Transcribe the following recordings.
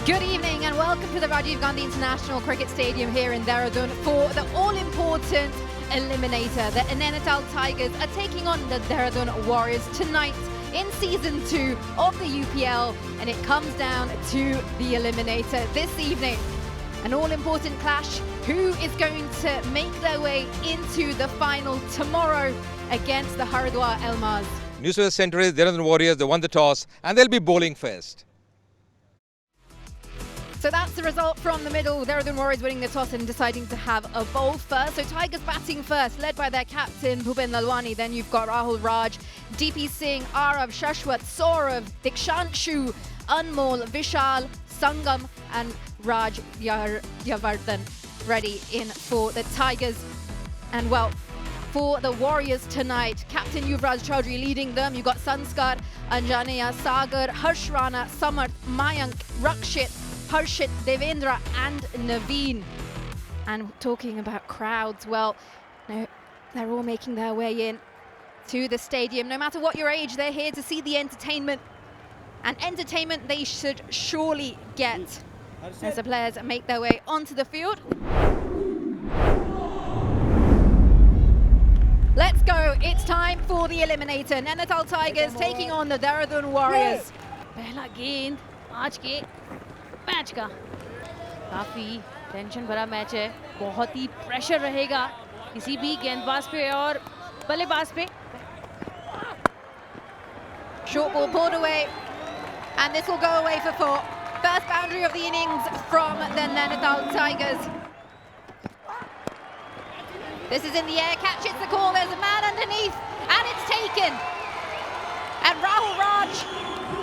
Good evening and welcome to the Rajiv Gandhi International Cricket Stadium here in Dehradun for the all-important eliminator. The Nainital Tigers are taking on the Dehradun Warriors tonight in Season 2 of the UPL, and it comes down to the eliminator this evening. An all-important clash. Who is going to make their way into the final tomorrow against the Haridwar Elmars? New South Wales Centuries, Dehradun Warriors, they won the toss and they'll be bowling first. So that's the result from the middle. Dehradun Warriors winning the toss and deciding to have a bowl first. So Tigers batting first, led by their captain Bhupen Lalwani. Then you've got Rahul Raj, DP Singh, Arav, Shashwat, Saurav, Dikshanshu, Anmol, Vishal, Sangam and Raj Yavardhan ready in for the Tigers. And well, for the Warriors tonight, Captain Yuvraj Chaudhary leading them. You've got Sanskar, Anjaneya, Sagar, Harsh Rana, Samarth, Mayank, Rakshit, Harshit, Devendra and Naveen. And talking about crowds, well, no, they're all making their way in to the stadium. No matter what your age, they're here to see the entertainment. And entertainment they should surely get as the players make their way onto the field. Let's go, it's time for the eliminator. Nainital Tigers taking on the Dehradun Warriors. पहला गेंद आज के match का काफ़ी tension भरा match है, बहुत ही pressure रहेगा किसी भी गेंदबाज पे और बल्लेबाज पे. Short ball pulled away and this will go away for 4. First boundary of the innings from the Nainital Tigers. This is in the air, catches the call, there's a man underneath and it's taken. And Rahul Raj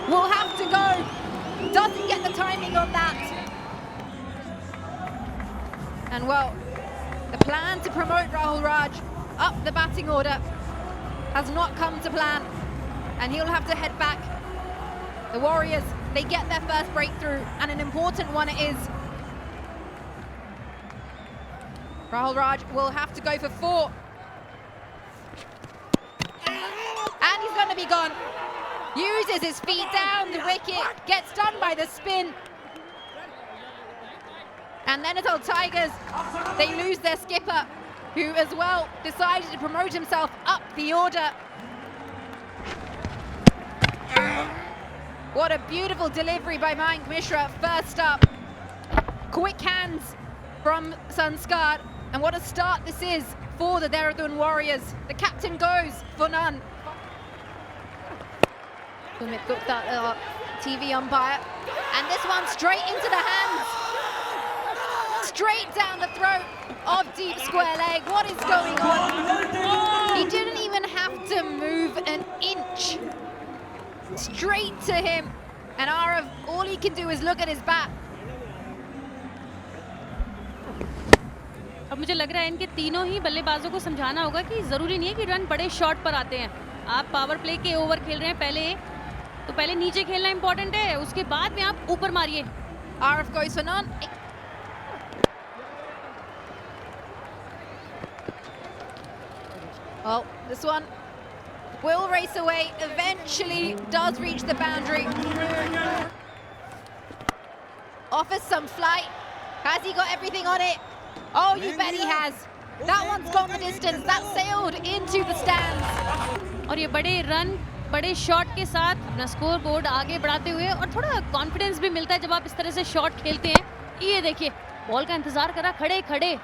will have to go. Doesn't get the timing on that. And well, the plan to promote Rahul Raj up the batting order has not come to plan. And he'll have to head back. The Warriors, they get their first breakthrough, and an important one it is. Rahul Raj will have to go for 4. And he's going to be gone. Uses his feet down the wicket, gets done by the spin. And Nainital Tigers, they lose their skipper, who as well decided to promote himself up the order. What a beautiful delivery by Mayank Mishra, first up. Quick hands from Sanskar, and what a start this is for the Dehradun Warriors. The captain goes for none. Sumit Gupta, TV umpire, and this one straight into the hands. Straight down the throat of deep square leg. What is going on? He didn't even have to move an inch. Straight to him, and Arav, all he can do is look at his bat. अब मुझे लग रहा है इनके तीनों ही बल्लेबाजों को समझाना होगा कि ज़रूरी नहीं है कि रन बड़े शॉट पर आते हैं. आप पावर प्ले के ओवर खेल रहे हैं पहले नीचे खेलना इंपॉर्टेंट है, उसके बाद में आप ऊपर मारिए. Arav goes for none. Well, this one will race away, eventually does reach the boundary. Offers some flight. Has he got everything on it? Oh, you bet he has. That one's gone the distance. That sailed into the stands. और ये बड़े run, बड़े shot के साथ अपना score board आगे बढ़ाते हुए, और थोड़ा कॉन्फिडेंस भी मिलता है जब आप इस तरह से शॉट खेलते हैं. ये देखिए, बॉल का इंतजार करा खड़े खड़े,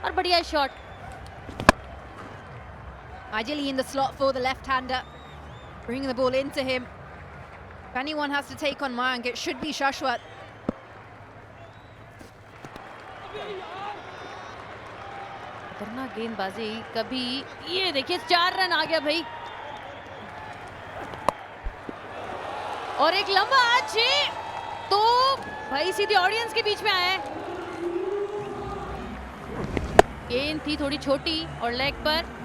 और बढ़िया shot. Ideally in the slot for the left-hander, bringing the ball into him. If anyone has to take on Mayank, it should be Shashwat. खतरनाक गेंदबाजी कभी. ये देखिए 4 रन आ गया भाई, और एक लंबा आज तो भाई सीधे ऑडियंस के बीच में आया है. गेंद थी थोड़ी छोटी और लेग पर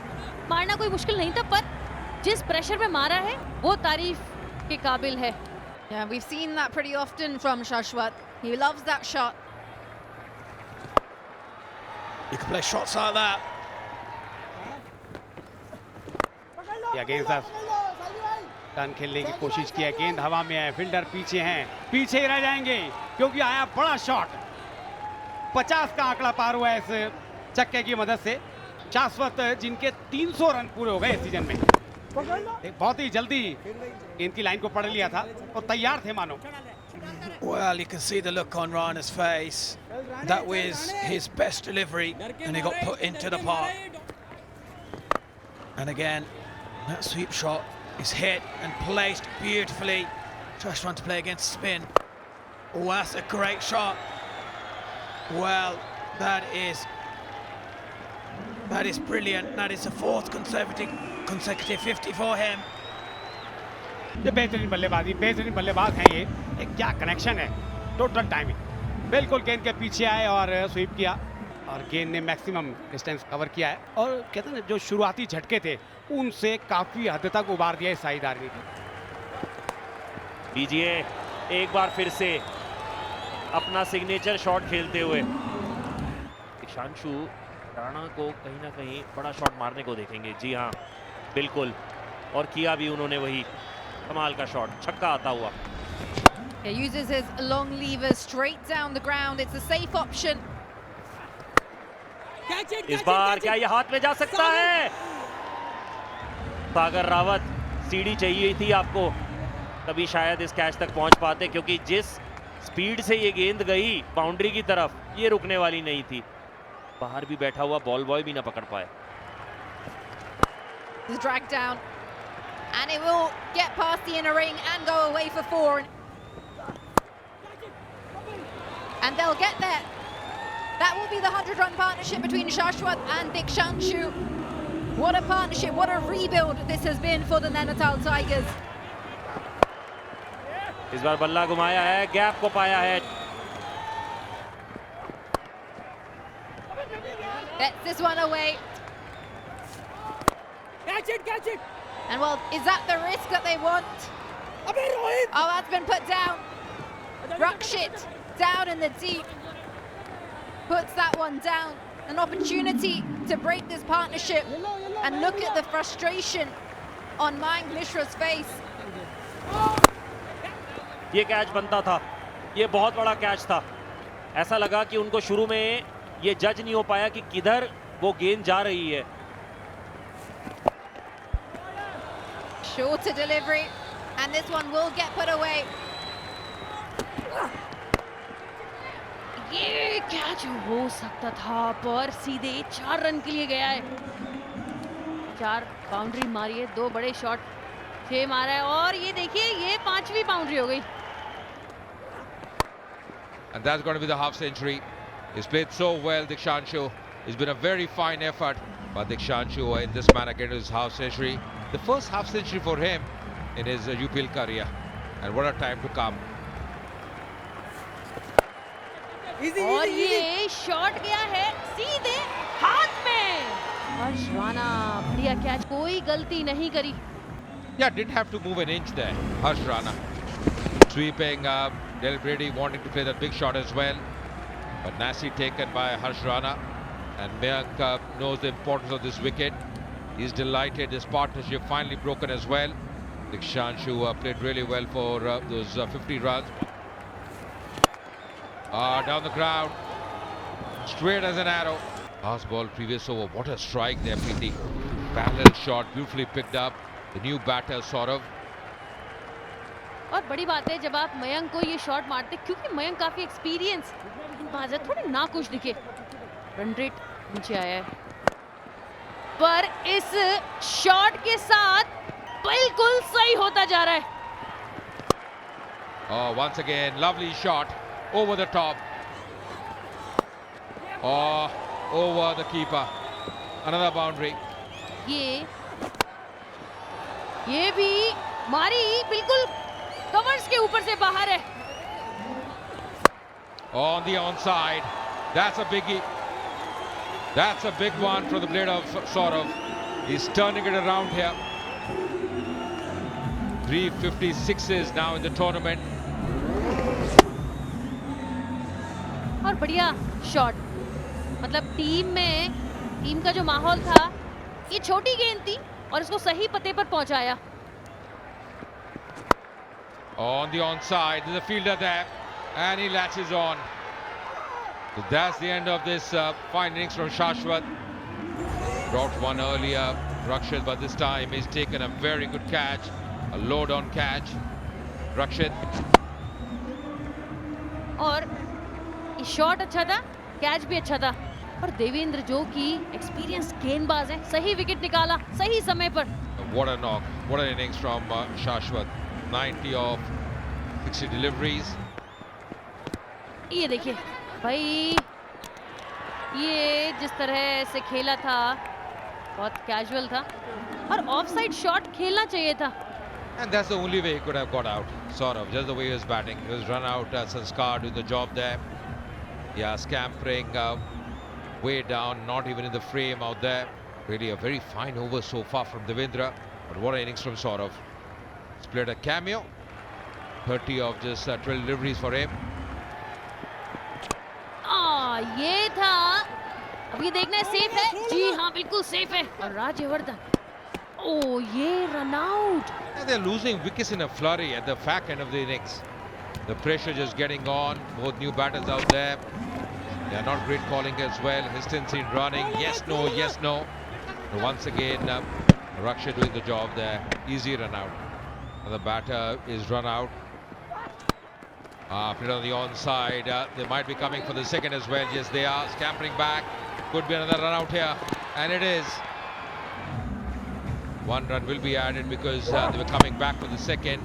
मारना कोई मुश्किल नहीं था, पर जिस प्रेशर में मारा है वो तारीफ के काबिल है. Yeah, we've seen that pretty often from Shashwat. He loves that shot. You can play shots like that. Yeah, against that. Turn खेलने की कोशिश की है, गेंद हवा में है, फील्डर पीछे हैं, पीछे ही रह जाएंगे क्योंकि आया बड़ा शॉट। 50 का आंकड़ा पार हुआ है इस चक्के की मदद से। शाश्वत जिनके 300 रन पूरे हो गए इस सीजन में, एक बहुत ही जल्दी गेंद की लाइन को पढ़ लिया था और तैयार थे मानो। Well, you can see the look on Rana's face. That was his best delivery, and he got put into the park. And again, that sweep shot is hit and placed beautifully. Just trying to play against spin. Oh, that's a great shot. Well, that is brilliant. That is the fourth consecutive 50 for him. ये बेहतरीन बल्लेबाजी, बेहतरीन बल्लेबाज हैं ये। एक क्या connection है, टोटल टाइमिंग। बिल्कुल गेंद के पीछे आए और स्वीप किया और गेंद ने मैक्सिमम डिस्टेंस कवर किया है और कहते हैं ना जो शुरुआती झटके थे उनसे काफी हद तक उबार दिया इस साझेदारी ने। दीजिए एक बार फिर से अपना सिग्नेचर शॉट खेलते हुए दिक्षांशु राणा को कहीं ना कहीं बड़ा शॉट मारने को देखेंगे। जी हाँ बिल्कुल, और किया भी उन्होंने वही कमाल का शॉट, छक्का आता हुआ। He uses his long lever straight down the ground. It's a safe option. इस बार क्या ये हाथ में जा सकता है? सागर रावत, सीढ़ी चाहिए थी आपको, तभी शायद इस कैच तक पहुंच पाते, क्योंकि जिस स्पीड से ये गेंद गई बाउंड्री की तरफ, ये रुकने वाली नहीं थी। बाहर भी बैठा हुआ बॉल बॉय भी ना पकड़ पाए। It's dragged down. And it will get past the inner ring and go away for 4. And they'll get there. That will be the 100-run partnership between Shashwat and Dikshanshu. What a partnership, what a rebuild this has been for the Nainital Tigers. इस बार बल्ला घुमाया है, gap को पाया है। Gets this one away. Catch it! And well, is that the risk that they want? Oh, that's been put down. Rakshit down in the deep. Puts that one down. An opportunity to break this partnership. And look at the frustration on Mayank Mishra's face. ये catch बनता था, ये बहुत बड़ा catch था। ऐसा लगा कि उनको शुरू में ये जज नहीं हो पाया कि किधर वो गेंद जा रही है। Shorter delivery, and this one will get put away. ये कैच हो सकता था, पर सीधे 4 रन के लिए गया है। 4 बाउंड्री मारी है, 2 बड़े शॉट 6 मारा है, और ये देखिए ये 5वीं बाउंड्री हो गई। And that's going to be the half century. He's played so well, Dikshanshu. It's been a very fine effort by Dikshanshu in this manner getting his half century. The first half century for him in his UPL career. And what a time to come. और ये shot गया है सीधे हाथ में। हर्ष राणा, बढ़िया catch, कोई गलती नहीं करी। Yeah, didn't have to move an inch there. Harsh Rana sweeping, deliberately wanting to play that big shot as well. But nicely taken by Harsh Rana. And Mayank knows the importance of this wicket. He's delighted this partnership finally broken as well. Dikshanshu played really well for those 50 runs. Down the ground, straight as an arrow. Last ball, previous over. What a strike there, PT. Parallel shot, beautifully picked up. The new batter, Saurav. और बड़ी बात है जब आप मयंक को ये shot मारते, क्योंकि मयंक काफी एक्सपीरियंस बाज है, थोड़े ना कुछ दिखे। रन रेट नीचे आया है, पर इस शॉट के साथ बिल्कुल सही होता जा रहा है। Oh, once again, lovely shot over the top. Oh, over the keeper. Another boundary. ये भी मारी, बिल्कुल कवर्स के ऊपर से बाहर है। On the onside. That's a biggie. That's a big one from the blade of Saurav. He's turning it around here. 356s now in the tournament. और बढ़िया शॉट, मतलब टीम का जो माहौल था, ये छोटी गेंद थी और इसको सही पते पर पहुंचाया। On the onside, there's a fielder there, and he latches on. So that's the end of this fine innings from Shashwat. Dropped one earlier, Rakshit, but this time he's taken a very good catch, a low-down catch. Rakshit. और ये shot अच्छा था, catch भी अच्छा था, और देवेंद्र जो कि एक्सपीरियंस गेंदबाज है, सही विकेट निकाला सही समय पर. What a knock, what an innings from Shashwat. 90 of 60 deliveries. ये देखिए भाई, ये जिस तरह से खेला था बहुत कैजुअल था, और ऑफ साइड शॉट खेलना चाहिए था. And that's the only way he could have got out, sort of, just the way he was batting. He was run out, Sanskar doing the job there. Yeah, scampering way down, not even in the frame out there. Really a very fine over so far from Devendra, but what an innings from Saurav. He's played a cameo, 30 of just 12 deliveries for him. ये था, अब ये देखना है safe है. जी हाँ, बिल्कुल safe है. और राजवर्धन, ओ ये run out. And they're losing wickets in a flurry at the back end of the innings. The pressure just getting on. Both new batters out there. They are not great calling as well. Histenson running. Yes, no, yes, no. But once again, Rakshit doing the job there. Easy run out. And the batter is run out. Played on the onside. They might be coming for the second as well. Yes, they are. Scampering back. Could be another run out here. And it is. One run will be added because they were coming back for the second.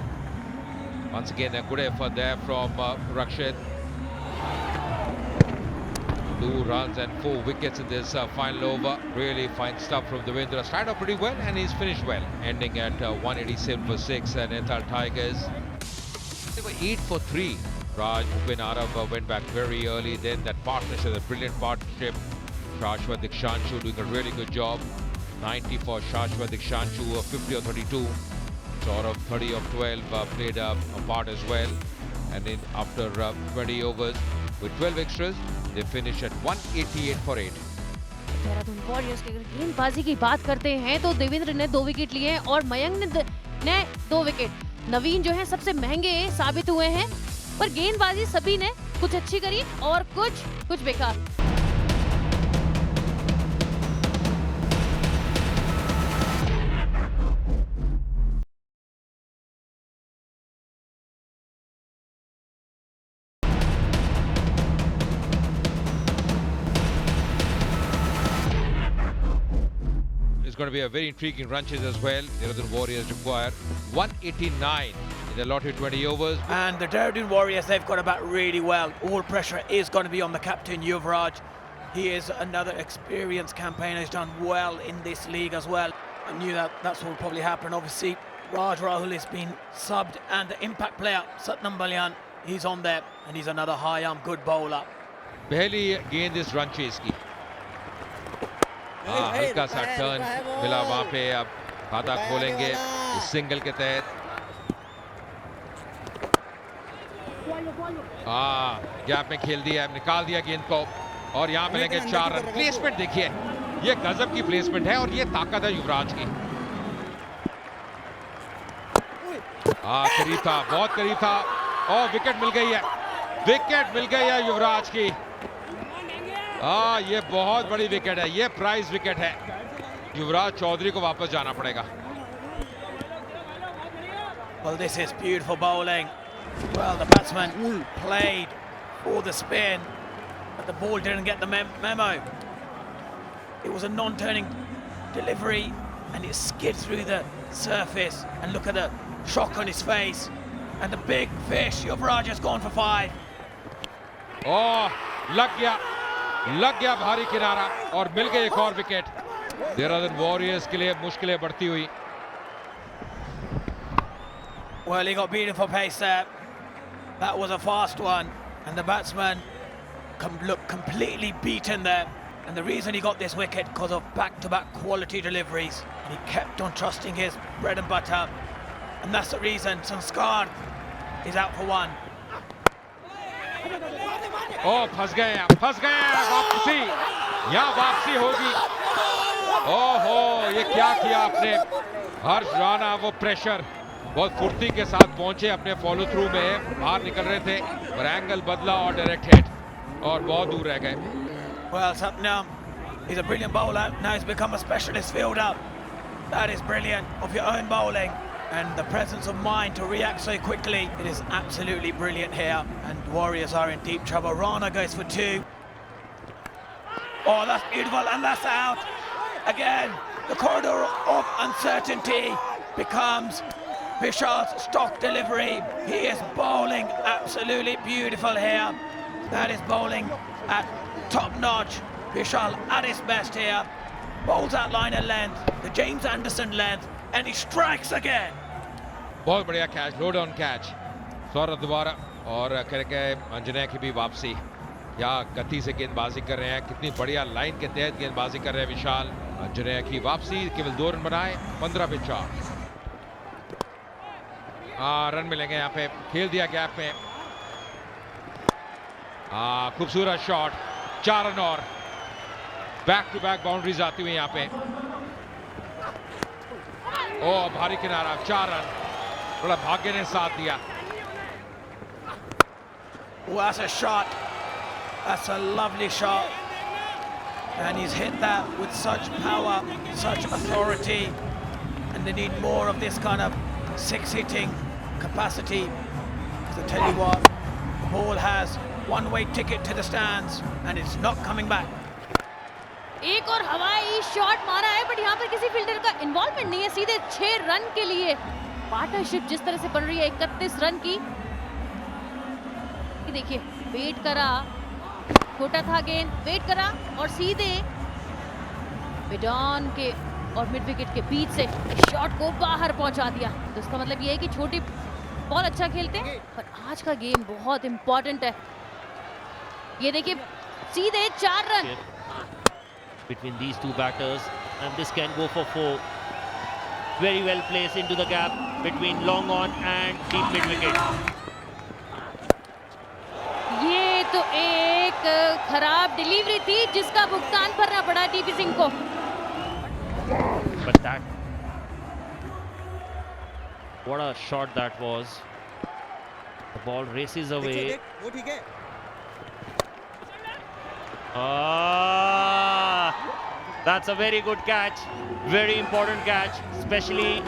Once again, a good effort there from Rakshit. 2 runs and 4 wickets in this final over. Really fine stuff from Devendra. Started off pretty well and he's finished well. Ending at 187 for 6 and Nainital Tigers. They were 8 for 3. Raj, Bhupen Arav went back very early. Then that partnership, the brilliant partnership. Shashwat Dikshanshu doing a really good job. 90 for Shashwat Dikshanshu, 50 or 32. Saurav 30 of 12 played a part as well. And then after 20 overs with 12 extras, they finish at 188 for 8. Dehradun warriors की अगर गेंदबाजी की बात करते हैं तो देवेंद्र ने 2 wicket लिए हैं और मयंक ने 2 विकेट. नवीन जो है सबसे महंगे साबित हुए हैं, पर गेंदबाजी सभी ने कुछ अच्छी करी और कुछ बेकार. Going to be a very intriguing run chase as well. Dehradun Warriors require 189 in the allotted 20 overs. And the Dehradun Warriors, they've got to bat really well. All pressure is going to be on the captain, Yuvraj. He is another experienced campaigner. He's done well in this league as well. I knew that's what would probably happen. Obviously, Raj Rahul has been subbed, and the impact player, Satnam Balyan, he's on there, and he's another high-arm good bowler. पहली गेंद इस run chase की. हल्का सा turn मिला वहां पे. अब खाता खोलेंगे इस सिंगल के तहत. गैप में खेल दिया, निकाल दिया गेंद को और यहाँ मिलेंगे 4 रन. प्लेसमेंट देखिए, ये गजब की प्लेसमेंट है और ये ताकत है युवराज की. करीब था, बहुत करीब था और विकेट मिल गई है. विकेट मिल गई है युवराज की. ये बहुत बड़ी विकेट है, ये प्राइज विकेट है. युवराज चौधरी को वापस जाना पड़ेगा. Well, this is beautiful bowling. Well, the batsman played for the spin, but the ball didn't get the memo. It was a non-turning delivery, and it skid through the surface. And look at the shock on his face. And the big fish, Yuvraj has gone for 5. लग गया भारी किनारा और मिल गई एक और wicket. Dehradun warriors के लिए मुश्किलें बढ़ती हुई. Well, he got beautiful pace there. That was a fast one, and the batsman looked completely beaten there. And the reason he got this wicket because of back-to-back quality deliveries. And he kept on trusting his bread and butter, and that's the reason Sanskar is out for 1. फंस गए वापसी. यहाँ वापसी होगी. ओहो, ये क्या किया आपने हर्ष राणा. वो प्रेशर बहुत फुर्ती के साथ पहुंचे अपने फॉलो थ्रू में, बाहर निकल रहे थे और एंगल बदला और डायरेक्ट हिट और बहुत दूर रह गए. Well, Satnam, he's a brilliant bowler. Now he's become a specialist fielder. That is brilliant of your own bowling and the presence of mind to react so quickly. It is absolutely brilliant here, and Warriors are in deep trouble. Rana goes for 2. Oh, that's beautiful, and that's out. Again, the corridor of uncertainty becomes Vishal's stock delivery. He is bowling absolutely beautiful here. That is bowling at top notch. Vishal at his best here. Bowls that line of length, the James Anderson length, and he strikes again. बहुत बढ़िया catch, लो down catch. Saurabh दोबारा और करके अंजनेय की भी वापसी. या गति से गेंदबाजी कर रहे हैं, कितनी बढ़िया लाइन के तहत गेंदबाजी कर रहे हैं विशाल. अंजनेय की वापसी, केवल 2 रन बनाए, 15 पे 4. रन मिलेंगे यहाँ पे, खेल दिया गैप में. खूबसूरत शॉट, 4 रन और बैक टू बैक बाउंड्रीज आती हुई यहाँ पे. ओ भारी किनारा, 4 रन. बड़ा भाग्य ने साथ दिया. Oh, that's a shot. That's a lovely shot. And he's hit that with such power, such authority. And they need more of this kind of 6-hitting capacity. Because I tell you what, the ball has one-way ticket to the stands and it's not coming back. एक और हवाई shot मारा है, but यहाँ पर किसी fielder का involvement नहीं है. सीधे 6 रन के लिए पार्टनरशिप जिस तरह से बन रही है 31 रन की. देखिए, वेट करा, छोटा था गेंद, वेट करा और सीधे मिड ऑन के और मिड विकेट के बीच से शॉट को बाहर पहुंचा दिया. तो इसका मतलब ये है कि छोटी बॉल अच्छा खेलते हैं, पर आज का गेम बहुत इंपॉर्टेंट है. ये देखिए, सीधे 4 run between these two batters, and this can go for 4. Very well placed into the gap between long on and deep mid wicket. ये तो एक खराब डिलीवरी थी जिसका भुगतान करना पड़ा डीपी सिंह को. But that, what a shot that was. The ball races away. That's a very good catch, very important catch, especially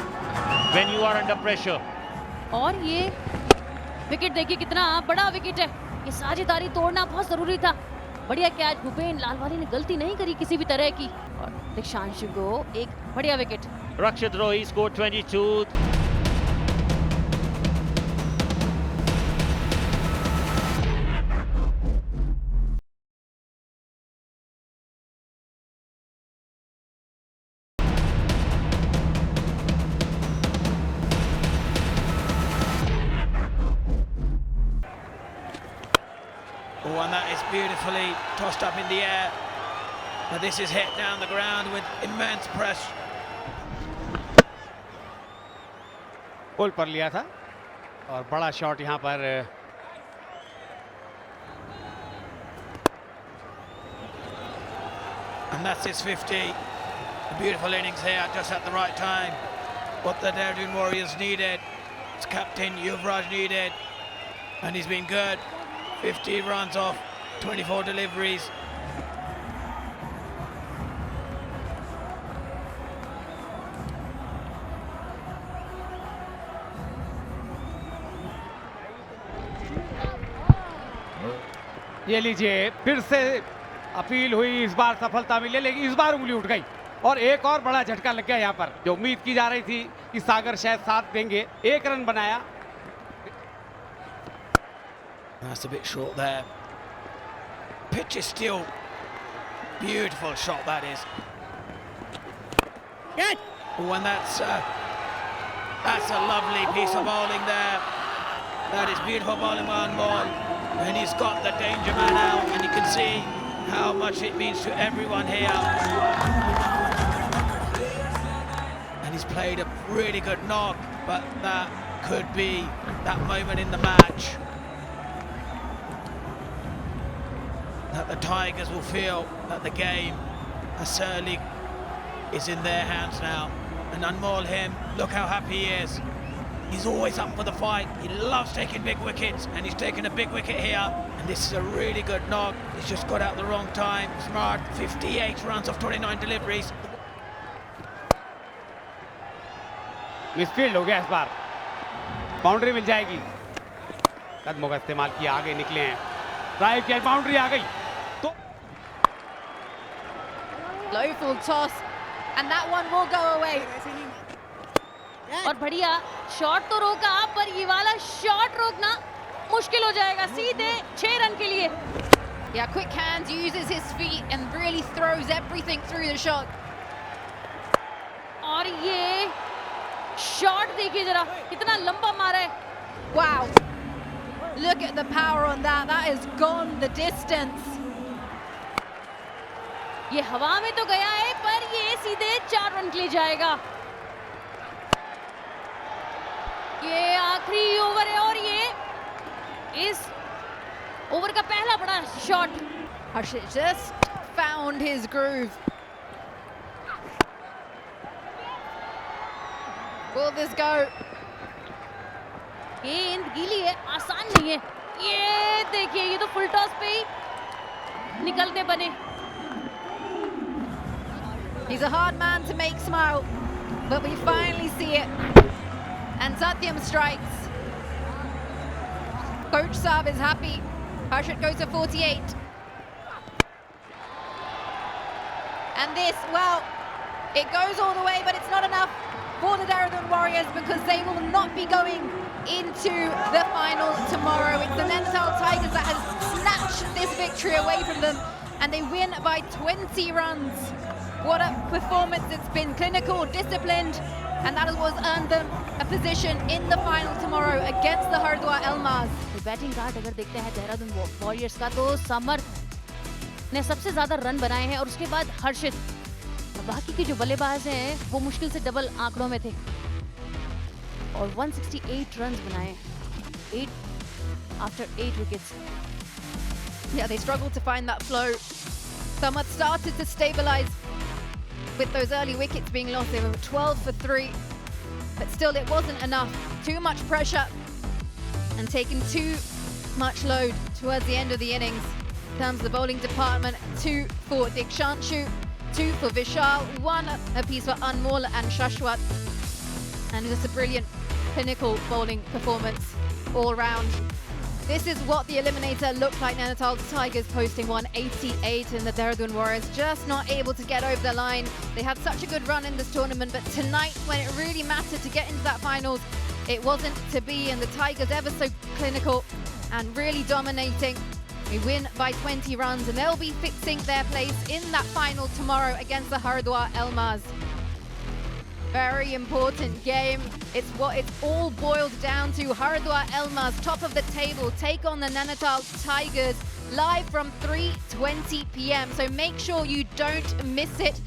when you are under pressure. और ये विकेट देखिए, कितना बड़ा विकेट है. ये साझेदारी तोड़ना बहुत जरूरी था. बढ़िया कैच, भूपेन लालवानी ने गलती नहीं करी किसी भी तरह की. और दीक्षांशु को एक बढ़िया wicket. Rakshit Roy scored 22. Oh, and that is beautifully tossed up in the air. But this is hit down the ground with immense pressure. गोल पर लिया था और बड़ा शॉट यहाँ पर. And that's his 50. A beautiful innings here, just at the right time. What the Dehradun Warriors needed, its captain Yuvraj needed, and he's been good. 50 runs off 24 deliveries. ये लीजिए, फिर से अपील हुई, इस बार सफलता मिली, लेकिन इस बार उंगली उठ गई और एक और बड़ा झटका लग गया यहाँ पर. जो उम्मीद की जा रही थी कि सागर शायद साथ देंगे. 1 रन बनाया. That's a bit short there. Pitch is still beautiful shot, that is. Oh, and that's a lovely piece of bowling there. That is beautiful bowling by Anmol. And he's got the danger man out, and you can see how much it means to everyone here. And he's played a really good knock, but that could be that moment in the match that the Tigers will feel that the game certainly is in their hands now. And Anmol him, look how happy he is. He's always up for the fight. He loves taking big wickets, and he's taken a big wicket here. And this is a really good knock. He's just got out the wrong time. Smart, 58 runs off 29 deliveries. Misfield हो गया इस बार, boundary मिल जाएगी। कदमों का इस्तेमाल किया, आगे निकले हैं, ड्राइव किया, बाउंड्री आ गई तो Low full toss, and that one will go away. और बढ़िया शॉट तो रोका, पर ये वाला शॉट रोकना मुश्किल हो जाएगा। सीधे 6 रन के लिए। Yeah, quick hands, uses his feet and really throws everything through the shot. और ये शॉट देखिए जरा, कितना लंबा मारा है। Wow. Look at the power on that. That has gone the distance. ये हवा में तो गया है, पर ये सीधे 4 रन के लिए जाएगा। ये आखिरी ओवर है और ये इस ओवर का पहला बड़ा shot. Harshit just found his groove. Will this go? गेंद गीली है, आसान नहीं है। ये देखिए, ये तो फुल टॉस पे ही निकलते बने। He's a hard man to make smile, but we finally see it. And Satyam strikes. Coach Saab is happy. Harshit goes to 48. And this, well, it goes all the way, but it's not enough for the Dehradun Warriors because they will not be going into the final tomorrow. It's the Nainital Tigers that has snatched this victory away from them, and they win by 20 runs. What a performance it's been, clinical, disciplined, and that is what's earned them a position in the final tomorrow against the Haridwar Elmars. Batting card अगर देखते हैं Dehradun warriors का, तो समर्थ ने सबसे ज्यादा run बनाए हैं और उसके बाद हर्षित। बाकी के जो बल्लेबाज हैं वो मुश्किल से डबल आंकड़ों में थे और 168 रन बनाए, 8 after 8 wickets. Yeah, they struggled to find that flow. Samarth started to stabilise with those early wickets being lost. They were 12 for 3, but still it wasn't enough. Too much pressure and taking too much load towards the end of the innings. In terms of the bowling department, 2 for Dikshanshu, 2 for Vishal, 1 apiece for Anmol and Shashwat. And just a brilliant clinical bowling performance all round. This is what the eliminator looked like. Nainital Tigers posting 188 and the Dehradun Warriors just not able to get over the line. They had such a good run in this tournament, but tonight when it really mattered to get into that finals, it wasn't to be, and the Tigers ever so clinical and really dominating. They win by 20 runs and they'll be fixing their place in that final tomorrow against the Haridwar Elmars. Very important game. It's what it's all boiled down to. Haridwar Elmars, top of the table, take on the Nainital Tigers live from 3:20 p.m. So make sure you don't miss it.